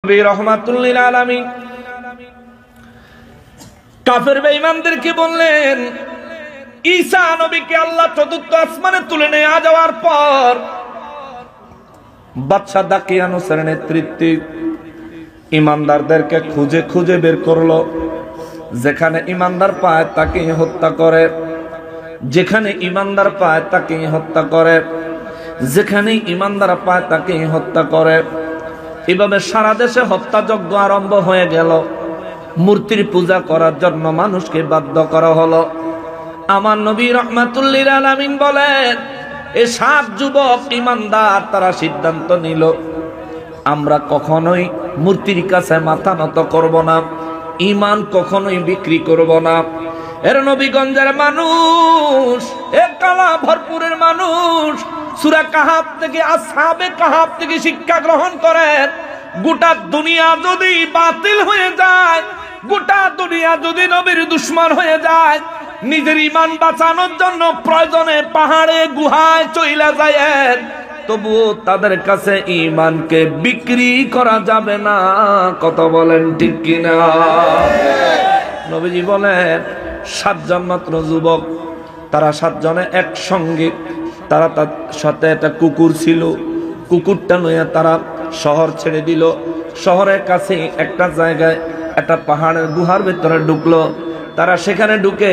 নবী রাহমাতুল লিল আলামিন কাফের বেঈমানদেরকে বললেন, ঈসা নবীকে আল্লাহ চতুর্থ আসমানে তুলে নিয়ে যাওয়ার পর বাদশা দাকিয়ানুসের নেতৃত্বে ঈমানদারদেরকে খুঁজে খুঁজে বের করলো। যেখানে ঈমানদার পায় তাকে হত্যা করে, যেখানে ঈমানদার পায় তাকে হত্যা করে, যেখানে ঈমানদার পায় তাকে হত্যা করে। এভাবে সারা দেশে হত্যাযজ্ঞ আরম্ভ হয়ে গেল। মূর্তির পূজা করার জন্য মানুষকে বাধ্য করা হলো। আমার নবী রাহমাতুল লিল আলামিন বলেন, এই 7 যুবক ঈমানদার তারা সিদ্ধান্ত নিল, আমরা কখনোই মূর্তির কাছে মাথা নত করব না, ঈমান কখনোই বিক্রি করব না। এর নবীগঞ্জের মানুষ, এ কালা ভরপুরের মানুষ সূরা কাহাফ থেকে, আসহাবে কাহাফ থেকে শিক্ষা গ্রহণ করেন। গোটা দুনিয়া যদি বাতিল হয়ে যায়, গোটা দুনিয়া যদি নবীর দুশমন হয়ে যায়, নিজের ঈমান বাঁচানোর জন্য প্রয়োজনে পাহাড়ে গুহায় চইলা যায়, তবুও তাদের কাছে ঈমানকে বিক্রি করা যাবে না। কত বলেন ঠিক কিনা? নবীজি বলেন 7 জন মাত্র যুবক, তারা 7 জনে একসঙ্গে, তারা তার সাথে একটা কুকুর ছিল, কুকুরটা নিয়ে তারা শহর ছেড়ে দিল। শহরের কাছে একটা জায়গায় একটা পাহাড়ের গুহার ভিতরে ঢুকলো। তারা সেখানে ঢুকে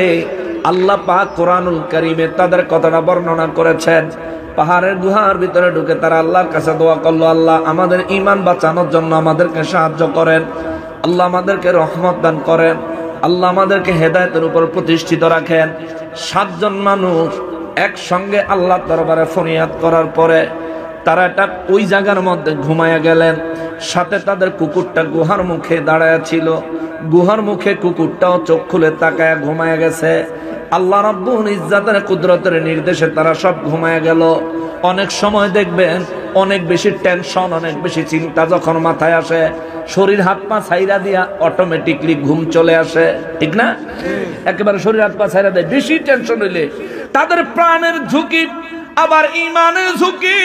আল্লাহ পাক কোরআনুল কারীমে তাদের কথাটা বর্ণনা করেছেন। পাহাড়ের গুহার ভিতরে ঢুকে তারা আল্লাহর কাছে দোয়া করলো, আল্লাহ আমাদের ঈমান বাঁচানোর জন্য আমাদেরকে সাহায্য করেন, আল্লাহ আমাদেরকে রহমত দান করেন, আল্লাহ আমাদেরকে হেদায়েতের উপর প্রতিষ্ঠিত রাখেন। 7 জন মানুষ একসঙ্গে আল্লাহর দরবারে ফরিয়াদ করার পরে তারা একটা ওই জায়গার মধ্যে ঘুমায়া গেলেন। সাথে তাদের কুকুরটা গুহার মুখে দাঁড়ায় ছিল। গুহার মুখে কুকুরটাও চোখ খুলে তাকায়া ঘুমায়া গেছে। আল্লাহ রাব্বুল ইজ্জাতের কুদরতের নির্দেশে তারা সব ঘুমায়া গেল। অনেক সময় দেখবেন অনেক বেশি টেনশন, অনেক বেশি চিন্তা যখন মাথায় আসে, শরীর হাত পা ছাইরা দিয়া অটোমেটিকলি ঘুম চলে আসে, ঠিক না? একেবারে শরীর হাত পা ছাইরা দেয় বেশি টেনশন হইলে। তাদের প্রাণের ঝুঁকি আবার ঈমানের ঝুঁকি,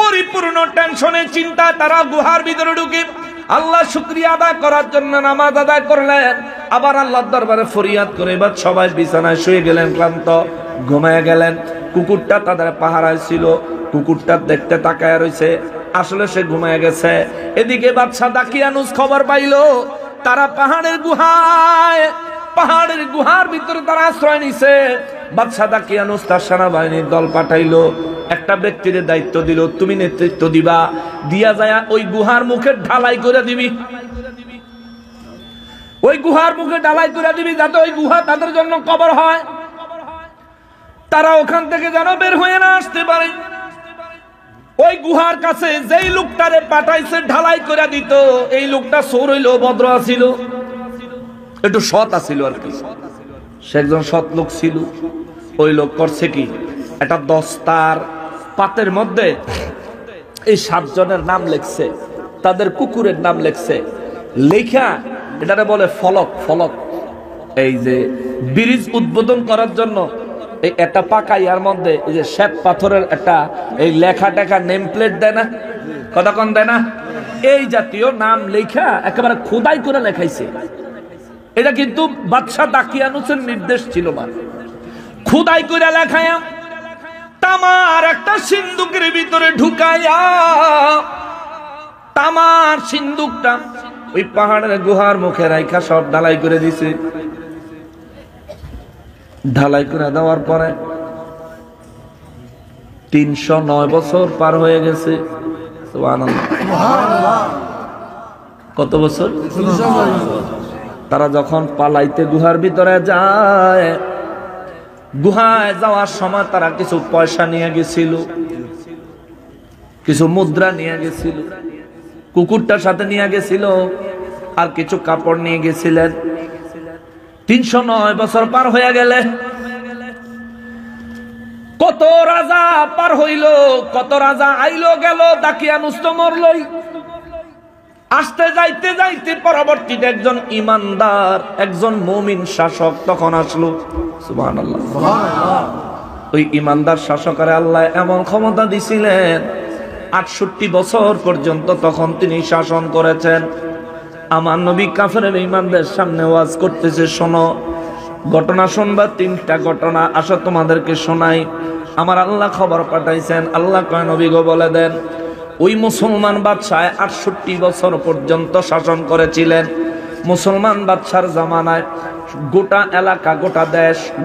পরিপূর্ণ টেনশনে চিন্তা তারা গুহার ভিতরে ঢুকে আল্লাহ শুকরিয়া আদায় করার জন্য নামাজ আদায় করলেন। আবার আল্লাহর দরবারে ফরিয়াদ করে এবার সবাই বিছানায় শুয়ে গেলেন, ক্লান্ত ঘুমায় গেলেন। কুকুরটা তাদের পাহারায় ছিল, কুকুরটা দেখতে তাকায় রয়েছে, আসলে সে ঘুমায় গেছে। এদিকে বাদশা দাকিয়ানুস খবর পাইলো তারা পাহাড়ের গুহার ভিতরে তারা আশ্রয় নিছে। বাদশা দাকিয়ানুস তার সেনাবাহিনীর দল পাঠাইলো। একটা ব্যক্তির দায়িত্ব দিল, তুমি নেতৃত্ব দিবা, দিয়া যায় ওই গুহার মুখে ঢালাই করে দিবি, ওই গুহার মুখে ঢালাই করে দিবি যাতে ওই গুহা তাদের জন্য কবর হয়, তারা ওখান থেকে যেন বের হয়ে না আসতে পারে। ওই গুহার কাছে যেই লোকটারে পাঠাইছে ঢালাই করে দিত, এই লোকটা চোর হইল, ভদ্র আছিল, একটু সৎ আছিল আর কি, সে একজন সৎ লোক ছিল। ওই লোক করছে কি, একটা দস্তার পাতের মধ্যে এই 7 জনের নাম লেখছে, তাদের কুকুরের নাম লেখছে, লেখা এটারে বলে ফলক। ফলক এই যে ব্রিজ উদ্বোধন করার জন্য এই একটা পাকা ইয়ার মধ্যে এই যে শ্বেত পাথরের একটা এই লেখা টেখা নেম প্লেট দেয় না, কতক্ষণ দেয় না, এই জাতীয় নাম লেখা একেবারে খোদাই করে লেখাইছে। এটা কিন্তু বাদশা দাকিয়ানুসের নির্দেশ ছিল না, খোদাই করে লেখায়া তামার একটা সিন্দুকের ভিতরে ঢুকাইয়া, তামার সিন্দুকটা ওই পাহাড়ের গুহার মুখে রাইখা সব ঢালাই করে দিছে। ঢালাই করে দেওয়ার পরে 309 বছর পার হয়ে গেছে। সুবহানাল্লাহ। কত বছর? তারা যখন পালাইতে গুহার ভিতরে যায়, গুহায় যাওয়ার সময় তারা কিছু পয়সা নিয়ে গেছিল, কিছু মুদ্রা নিয়ে গেছিল, কুকুরটার সাথে নিয়ে গেছিল, আর কিছু কাপড় নিয়ে গেছিলেন। 309 বছর পার হয়ে গেলে কত রাজা পার হইল, কত রাজা আইলো গেল, দাকিয়ানুস তো মরলই। আসতে যাইতে যাইতে পরবর্তীতে একজন ইমানদার, একজন মুমিন শাসক তখন আসলো। সুবহানাল্লাহ, সুবহানাল্লাহ। ওই ইমানদার শাসকের আল্লাহ এমন ক্ষমতা দিছিলেন, 68 বছর পর্যন্ত তখন তিনি শাসন করেছেন। আমার নবী কাফেরের ঈমানদের সামনে ওয়াজ করতেছে, শোনো ঘটনা শুনবা, 3টা ঘটনা, আসো তোমাদেরকে শোনাই। আমার আল্লাহ খবর পাঠাইছেন। আল্লাহ কয় নবী গো বলে দেন, ওই মুসলমান বাদশাহ 68 বছর পর্যন্ত শাসন করেছিলেন। মুসলমান বাদশার জামানায় গোটা এলাকা,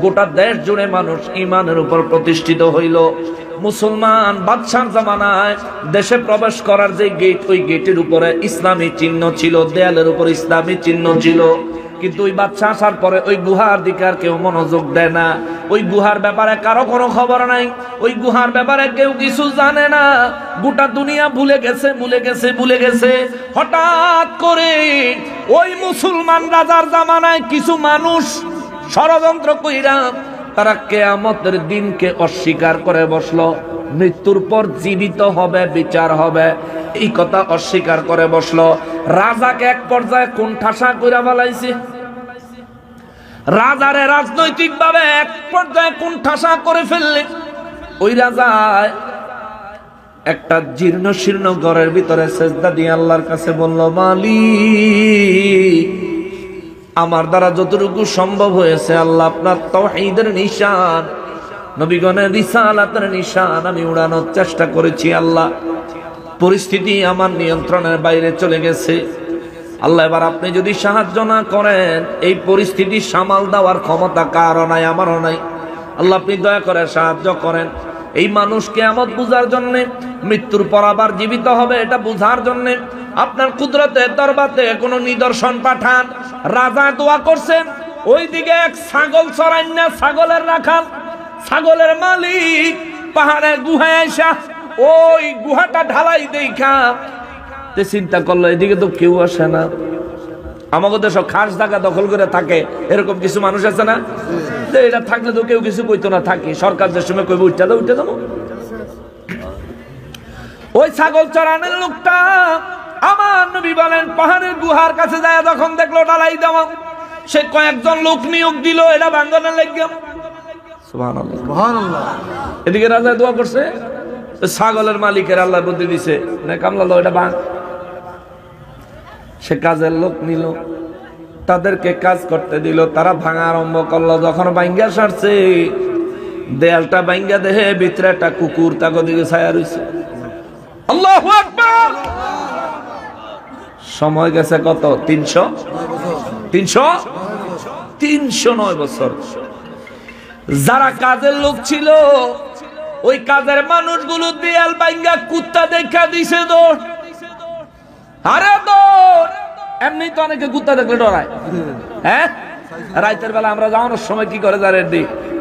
গোটা দেশ জুড়ে মানুষ ঈমানের উপর প্রতিষ্ঠিত হইল। মুসলমান বাদশার জামানায় দেশে প্রবেশ করার যে গেট, ওই গেটের উপরে ইসলামী চিহ্ন ছিল, দেয়ালের উপর ইসলামী চিহ্ন ছিল। কিন্তু ওই বাদশা আসার পরে ওই গুহার দিকে আর কেউ মনোযোগ দেয় না। ওই গুহার ব্যাপারে কারো কোনো খবর নাই, ওই গুহার ব্যাপারে কেউ কিছু জানে না। গোটা দুনিয়া ভুলে গেছে। হঠাৎ করে ওই মুসলমান রাজার জামানায় কিছু মানুষ ষড়যন্ত্র কইরা তারা কিয়ামতের দিনকে অস্বীকার করে বসলো। মৃত্যুর পর জীবিত হবে, বিচার হবে, এই কথা অস্বীকার করে বসলো। রাজাকে এক পর্যায়ে কোণঠাসা কইরা ফেলাইছে। রাজারে রাজনৈতিক ভাবে এক পর্যায়ে কোণঠাসা করে ফেললে। ওই রাজা একটা জীর্ণ শীর্ণ ঘরের ভিতরে সেজদা দিয়ে আল্লাহর কাছে বলল, মালিক, আমার দ্বারা যতটুকু সম্ভব হয়েছে আল্লাহ আপনার তাওহীদের নিশান, নবীগণের রিসালাতের নিশান আমি উড়ানোর চেষ্টা করেছি। আল্লাহ, পরিস্থিতি আমার নিয়ন্ত্রণের বাইরে চলে গেছে। আল্লাহ, এবার আপনি যদি সাহায্য না করেন, এই পরিস্থিতি সামাল দেওয়ার ক্ষমতা কারও নাই, আমারও নাই। আল্লাহ, আপনি দয়া করে সাহায্য করেন। এই মানুষ কিয়ামত বুঝার জন্য, মৃত্যুর পর আবার জীবিত হবে এটা বুঝার জন্য আপনার কুদরতে দরবারে কোনো নিদর্শন পাঠান। রাজা দোয়া করছেন, ওইদিকে এক ছাগল চড়াই না, ছাগলের রাখাল, ছাগলের মালিক পাহাড়ের গুহায় আসা ওই গুহাটা ঢালাই দেখা চিন্তা করলো, এদিকে তো কেউ আসে না। আমাকে তো সব খাস জায়গা দখল করে থাকে, এরকম কিছু মানুষ আছে না? এটা থাকলে তো কেউ কিছু কইতো না, থাকি সরকার যে সময় কইবে উঠতে দাও। ওই ছাগল চড়ানোর লোকটা আমার নবী বলেন পাহাড়ের গুহার কাছে যায়, যখন দেখলো ঢালাই দেওয়া, সে কয়েকজন লোক নিয়োগ দিল এটা ভাঙানোর লাগবে। সুবহানাল্লাহ, সুবহানাল্লাহ। এদিকে রাজা দোয়া করছে, ছাগলের মালিকের আল্লাহ বুদ্ধি দিছে, না কামলা এটা ভাঙ। সে কাজের লোক নিল, তাদেরকে কাজ করতে দিল, তারা ভাঙা আরম্ভ করলো। যখন ভাঙ্গা সারছে, দেয়ালটা ভাঙ্গা দেহে ভিতরে একটা কুকুর তাকে দিকে ছায়া রইছে। আল্লাহু আকবার। সময় গেছে কত? 309 বছর। যারা কাজের লোক ছিল, ওই কাজের মানুষগুলো দেয়াল ভাঙ্গা কুত্তা দেখা দিছে দৌড়। আরে দৌড়, এমনি তো অনেকে কুত্তা দেখলে ডরায়। হ্যাঁ, রাতের বেলা আমরা যাওয়ানোর সময় কি করে জানেন,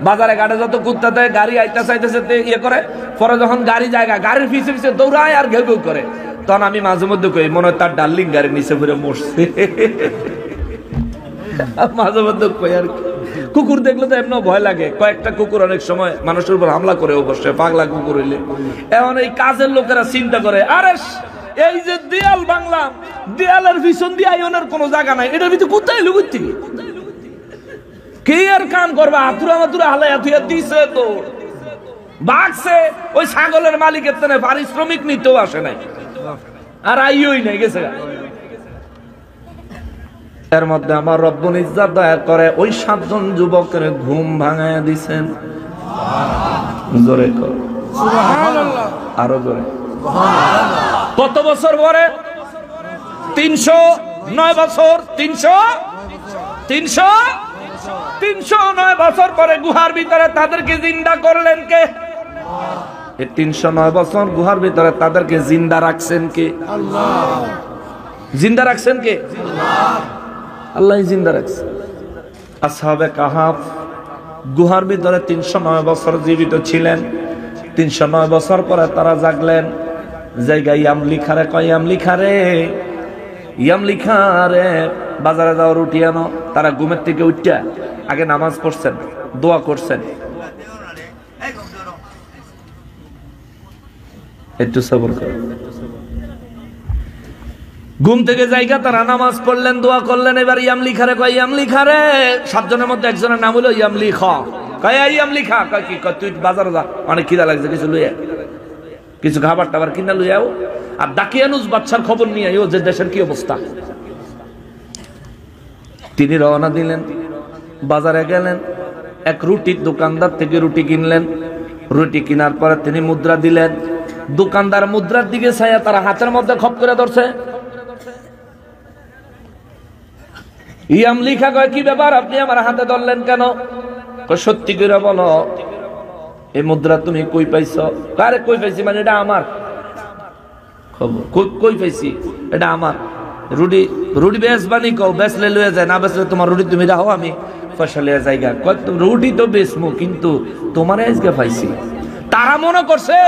বাজারে ঘাটে যত কুত্তা দেয়, গাড়ি আইতা চাইতেছে ইয়ে করে, পরে যখন গাড়ি জায়গা গাড়ির পিছে দৌড়ায় আর ঘেউ ঘেউ করে, তখন আমি মাঝে মধ্যে কই মনে হয় তার ডার্লিং গাড়ির নিচে ঘুরে মরছে। মাঝে মধ্যে কই আর কুকুর দেখলে তো এমন ভয় লাগে। কয়েকটা কুকুর অনেক সময় মানুষের উপর হামলা করে, অবশ্যই পাগলা কুকুর হইলে। এখন এই কাজের লোকেরা চিন্তা করে, আরে এই যে দেয়াল বাংলাম, দেয়ালের পিছন দিয়ে আইনের কোনো জায়গা নাই, এটার ভিতরে কোথায় লুকুচ্ছি কে আর কাম করবা? হাতুরা মাতুরা হালাই হাতুয়া দিছে তো বাঘছে। ওই ছাগলের মালিকের তেনে পারিশ্রমিক নিতেও আসে নাই, আর আইই নাই, গেছে। এর মধ্যে আমার রব্বুল ইজ্জত দয়া করে ওই 7 জন যুবকের ঘুম ভাঙায়া দিছেন। জোরে কর সুবহানাল্লাহ, আরো জোরে সুবহানাল্লাহ। কত বছর পরে? 309 বছর। 309 বছর পরে গুহার ভিতরে তাদেরকে জিন্দা করলেন কে? এই 309 বছর গুহার ভিতরে তাদেরকে জিন্দা রাখছেন কে? আল্লাহ। জিন্দা রাখছেন কে? আল্লাহ। আল্লাহ জিন্দা রাখছেন। আসহাবে কাহাফ গুহার ভিতরে 309 বছর জীবিত ছিলেন। 309 বছর পরে তারা জাগলেন। জায়গা ইয়ামলিখারে কয়, ইয়ামলিখারে বাজারে যাও, রুটি আনো। তারা ঘুমের থেকে উঠা আগে নামাজ পড়ছেন, দোয়া করছেন। একটু সবর করো। ঘুম থেকে জায়গা তারা নামাজ পড়লেন, দোয়া করলেন। এবার ইয়ামলিখারে কয়, ইয়ামলিখারে 7 জনের মধ্যে একজনের নাম হলো ইয়ামলিখা। কয় ইয়ামলিখা, কয় কি? কয় তুই বাজারে যা, অনেক খিদা লাগছে, কিছু লইয়া। কিছু খাবার টাবার কিনা লইয়াও, আর দাকিয়ানুস বাদশার খবর নিয়ে আইও যে দেশের কি অবস্থা। তিনি রওনা দিলেন, বাজারে গেলেন, এক রুটির দোকানদার থেকে রুটি কিনলেন। রুটি কেনার পরে তিনি মুদ্রা দিলেন। দোকানদার মুদ্রার দিকে ছায়া তারা হাতের মধ্যে খপ করে ধরছে। ইয়ামলিখা কয়, কি ব্যাপার, আপনি আমার হাতে ধরলেন কেন? সত্যি করে বলো, এই মুদ্রা তুমি কই পাইছ? আরে কই পাইছি মানে এটা আমার খবর। কই পাইছি? এটা আমার। রুটি বেচবানি কও, বেচলে লয়ে যায়, না বেচলে তোমার রুটি তুমি রাখো, আমি পয়সা লইয়া জায়গা। রুটি তো বেচমু, কিন্তু তোমার আজকে পাইছি। তারা মনে করছে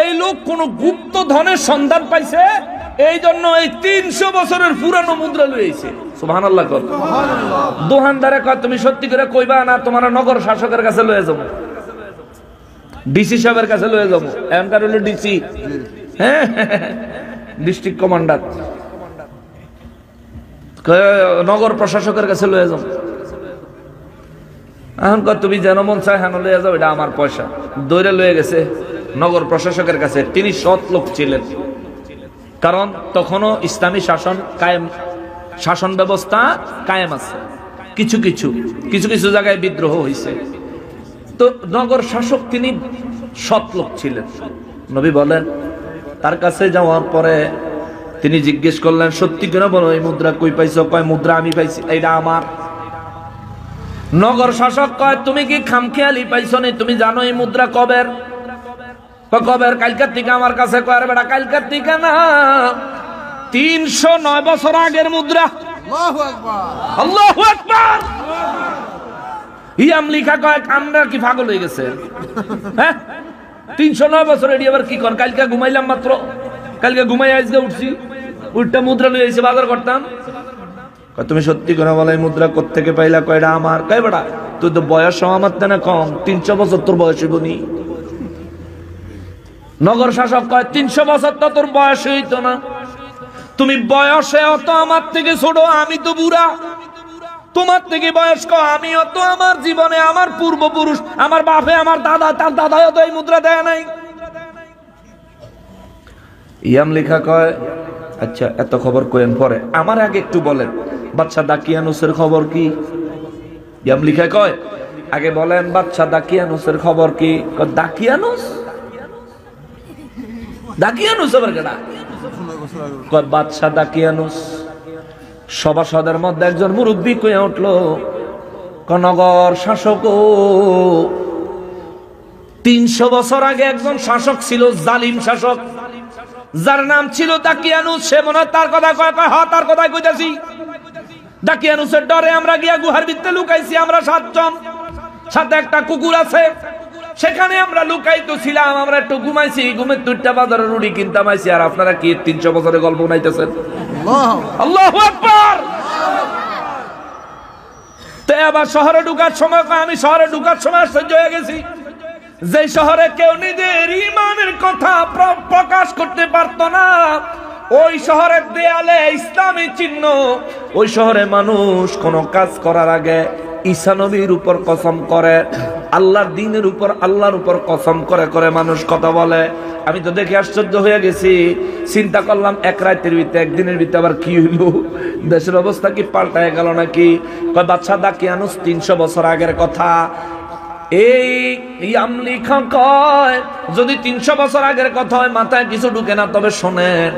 এই লোক কোন গুপ্ত ধনের সন্ধান পাইছে, এই জন্য এই 300 বছরের পুরানো মুদ্রা লইছে। সুবহানাল্লাহ। দোকানদারে কয়, তুমি সত্যি করে কইবা না তোমার নগর শাসকের কাছে লয়ে যাবো, ডিসি সাহেবের কাছে লয়ে যাবো। এমনকার হলো ডিসি, হ্যাঁ, ডিস্ট্রিক্ট কমান্ডার, নগর প্রশাসকের কাছে লয়ে যাবো। এখন তুমি যেন মন চায় হেন লয়ে যাও, এটা আমার পয়সা। দৌড়ে লয়ে গেছে নগর প্রশাসকের কাছে। তিনি সৎ লোক ছিলেন, কারণ তখনও ইসলামী শাসন ব্যবস্থা কায়েম আছে। কিছু কিছু জায়গায় বিদ্রোহ হয়েছে, তো নগর শাসক তিনি সৎ লোক ছিলেন। নবী বলেন, তার কাছে যাওয়ার পরে তিনি জিজ্ঞেস করলেন, সত্যি করে বলো এই মুদ্রা কই পাইছো? কয়, মুদ্রা আমি পাইছি, এটা আমার। নগর শাসক কয়, তুমি কি খামখেয়ালি পাইছো নি? তুমি জানো এই মুদ্রা কবের? কবের? কালকার থেকে আমার কাছে। কয়, আরে বেটা, কালকার থেকে না, 309 বছর আগের মুদ্রা। আল্লাহু আকবার, আল্লাহু আকবার। ইয়ামলিখা কয়, আমরা কি পাগল হয়ে গেছে? হ্যাঁ, 309 বছর এডি আবার কি কর? কালকে ঘুমাইলাম মাত্র, কালকে ঘুমাই আজকে উঠছি, উল্টা মুদ্রা লয়ে এসে বাজার করতাম। তুমি সত্যি করে বলো এই মুদ্রা কোত্থেকে পাইলা? কয়, এটা আমার। কয়, বেটা তুই তো বয়স আমার না কম, 300 বছর তোর বয়স হইব নি? নগর শাসক কয়, 300 বছর তো তোর বয়স হইতো না, তুমি বয়সে অত আমার থেকে ছোট, আমি তো বুড়া, তোমার থেকে বয়স্ক, আমিও তো আমার জীবনে আমার পূর্বপুরুষ, আমার বাপে, আমার দাদা, তার দাদাও তো এই মুদ্রা দেয় নাই। ইয়ামলিখা কয়, আচ্ছা এত খবর কইেন পরে, আমার আগে একটু বলেন বাদশা দাকিয়ানুসের খবর কি? ইয়ামলিখা কয়, আগে বলেন বাদশা দাকিয়ানুসের খবর কি? দাকিয়ানুস? দাকিয়ানুস আবার কেডা? কয়, বাদশা দাকিয়ানুস। সভাসদের মধ্যে একজন মুরব্বী কইয়া উঠলো, নগর শাসক, 300 বছর আগে একজন শাসক ছিল, জালিম শাসক, যার নাম ছিল দাকিয়ানুস। সে মনে তার কথা কয়? হ্যাঁ, তার কথাই কইতাছি। দাকিয়ানুসের ডরে আমরা গিয়া গুহার ভিতরে লুকাইছি, আমরা 7 জন, সাথে একটা কুকুর আছে। সেখানে আমরা লুকাইতো ছিলাম, আমরা একটু ঘুমাইছি, ঘুমের 2টা বাজারে রুটি কিনতাম আইছি। আর আপনারা কি 300 বছরের গল্প নাইতেছেন? আল্লাহু আকবার। তে আবার শহরে ঢুকার সময়, আমি শহরে ঢুকার সময় আশ্চর্য হয়ে গেছি, যে শহরে কেউ নিজের ঈমানের কথা প্রকাশ করতে পারতো না, ওই শহরের দেয়ালে ইসলামী চিহ্ন। ওই শহরে মানুষ কোন কাজ করার আগে ঈসা নবীর উপর কসম করে, আল্লাহর দ্বীনের উপর, আল্লাহর উপর কসম করে করে মানুষ কথা বলে। আমি তো দেখে আশ্চর্য হয়ে গেছি, চিন্তা করলাম এক রাতের ভিতরে, একদিনের ভিতরে আবার কি হইল? দেশের অবস্থা কি পাল্টায় গেল নাকি? কয়, বাদশা দাকিয়ানুস 300 বছর আগের কথা। এই ইয়ামলিখা কয়, যদি 300 বছর আগের কথা হয় মাথায় কিছু ঢুকে না। তবে শোনেন,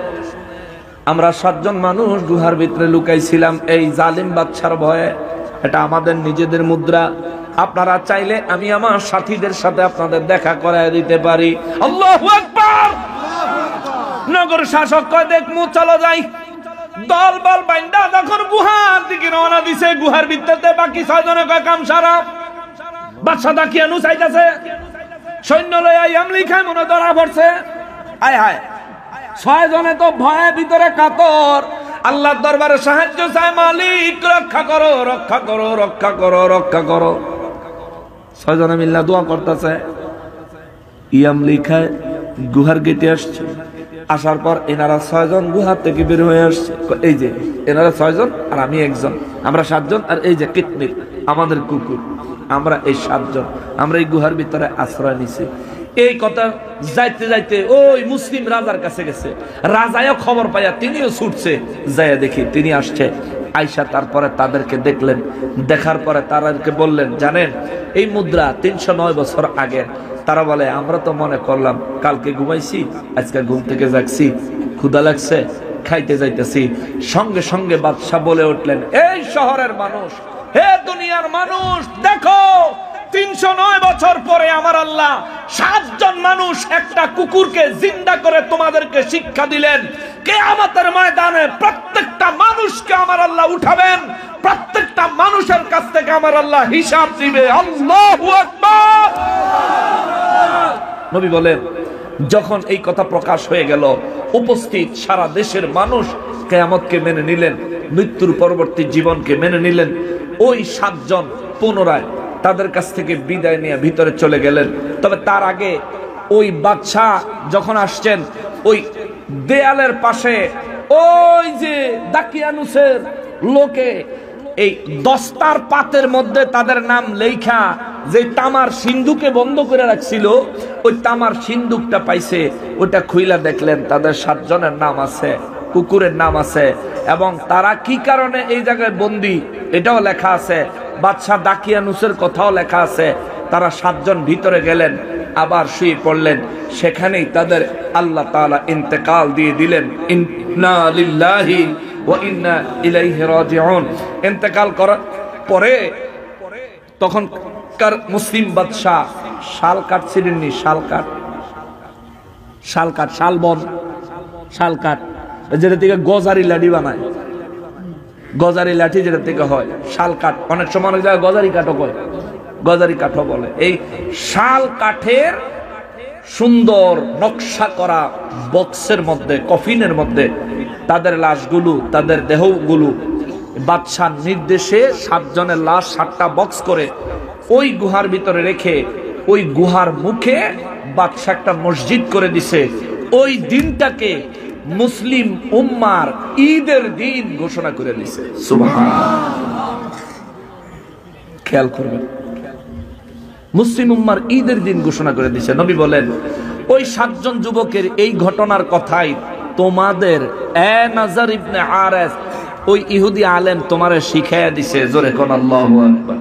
আমরা 7 জন মানুষ গুহার ভিতরে লুকাইছিলাম এই জালিম বাদশার ভয়ে। এটা আমাদের নিজেদের মুদ্রা। আপনারা চাইলে আমি আমার সাথীদের সাথে আপনাদের দেখা করায় দিতে পারি। আল্লাহু আকবার। নগর শাসক কয়, দেখমু, চলো যাই। দল বল বাইন্দা যখন গুহার দিকে রওনা দিছে, গুহার ভিতরে বাকি 6 জনে কয়, কাম সারা। বাদশা দাকিয়ানুস আইতাছে, সৈন্য লইয়া ইয়ামলিখায় মনে ধরা পড়ছে। আয় হায়, 6 জনে তো ভয়ে ভিতরে কাতর, আল্লাহর দরবারে সাহায্য চায়, মালিক রক্ষা করো, রক্ষা করো, রক্ষা করো, রক্ষা করো। 6 জনে মিল্লা দোয়া করতেছে। ইয়ামলিখায় গুহার গেটে আসছে। আসার পর এনারা 6 জন গুহার থেকে বের হয়ে আসছে। এই যে এনারা 6 জন আর আমি একজন, আমরা 7 জন। আর এই যে কিতমির আমাদের কুকুর, আমরা এই 7 জন, আমরা এই গুহার ভিতরে আশ্রয় নিছি। এই কথা যাইতে যাইতে ওই মুসলিম রাজার কাছে গেছে। রাজাও খবর পাইয়া তিনিও ছুটছে, যাইয়া দেখি তিনি আসছে। আয়সা তারপরে তাদেরকে দেখলেন, দেখার পরে তাদেরকে বললেন, জানেন এই মুদ্রা 309 বছর আগে। তারা বলে, আমরা তো মনে করলাম কালকে ঘুমাইছি, আজকে ঘুম থেকে জাগছি, ক্ষুধা লাগছে, খাইতে যাইতেছি। সঙ্গে সঙ্গে বাদশা বলে উঠলেন, এই শহরের মানুষ, হে দুনিয়ার মানুষ, দেখো 309 বছর পরে আমার আল্লাহ 7 জন মানুষ একটা কুকুরকে জিন্দা করে তোমাদেরকে শিক্ষা দিলেন। কিয়ামতের ময়দানে প্রত্যেকটা মানুষকে আমার আল্লাহ উঠাবেন, প্রত্যেকটা মানুষের কাছ থেকে আমার আল্লাহ হিসাব দিবে। আল্লাহু আকবার। নবী বলেন, যখন এই কথা প্রকাশ হয়ে গেল, উপস্থিত সারা দেশের মানুষ কিয়ামতকে মেনে নিলেন, মৃত্যুর পরবর্তী জীবনকে মেনে নিলেন। ওই 7 জন পুনরায় তাদের কাছ থেকে বিদায় নিয়ে ভিতরে চলে গেলেন। তবে তার আগে ওই বাদশা যখন আসছেন, ওই দেয়ালের পাশে ওই যে দাকিয়ানুসের লোকে এই দস্তার পাতের মধ্যে তাদের নাম লেখা, যে তামার সিন্ধুকে বন্ধ করে রাখছিল, ওই তামার সিন্ধুকটা পাইছে। ওটা খুইলা দেখলেন তাদের 7 জনের নাম আছে, কুকুরের নাম আছে, এবং তারা কি কারণে এই জায়গায় বন্দী এটাও লেখা আছে। বাদশা দাকিয়ানুসের কথাও লেখা আছে। তারা 7 জন ভিতরে গেলেন, আবার শুয়ে পড়লেন। সেখানেই তাদের আল্লাহ তাআলা ইন্তেকাল দিয়ে দিলেন। ইন্না লিল্লাহি ওয়া ইন্না ইলাইহি রাজিউন। ইন্তেকাল করার পরে তখনকার মুসলিম বাদশা শাল কাটছিলেননি, শাল কাট, শালবন, শাল কাট, যেটা থেকে গজারি লাঠি বানায়, গজারি লাঠি যেটা থেকে হয়, শাল কাঠ। অনেক সময় অনেক জায়গায় গজারি কাঠও কয়, গজারি কাঠও বলে। এই শাল কাঠের সুন্দর নকশা করা বক্সের মধ্যে, কফিনের মধ্যে তাদের লাশগুলো, তাদের দেহগুলো বাদশার নির্দেশে 7 জনের লাশ 7টা বক্স করে ওই গুহার ভিতরে রেখে, ওই গুহার মুখে বাদশা একটা মসজিদ করে দিছে। ওই দিনটাকে মুসলিম উম্মার ঈদের দিন ঘোষণা করে দিয়েছে। সুবহানাল্লাহ। খেয়াল করবেন, মুসলিম উম্মার ঈদের দিন ঘোষণা করে দিয়েছে। নবী বলেন, ওই 7 জন যুবকের এই ঘটনার কথাই তোমাদের নাজার ইবনে আরাস, ওই ইহুদি আলেম তোমারে শিখাইয়া দিছে। জোরে কোন আল্লাহু আকবার।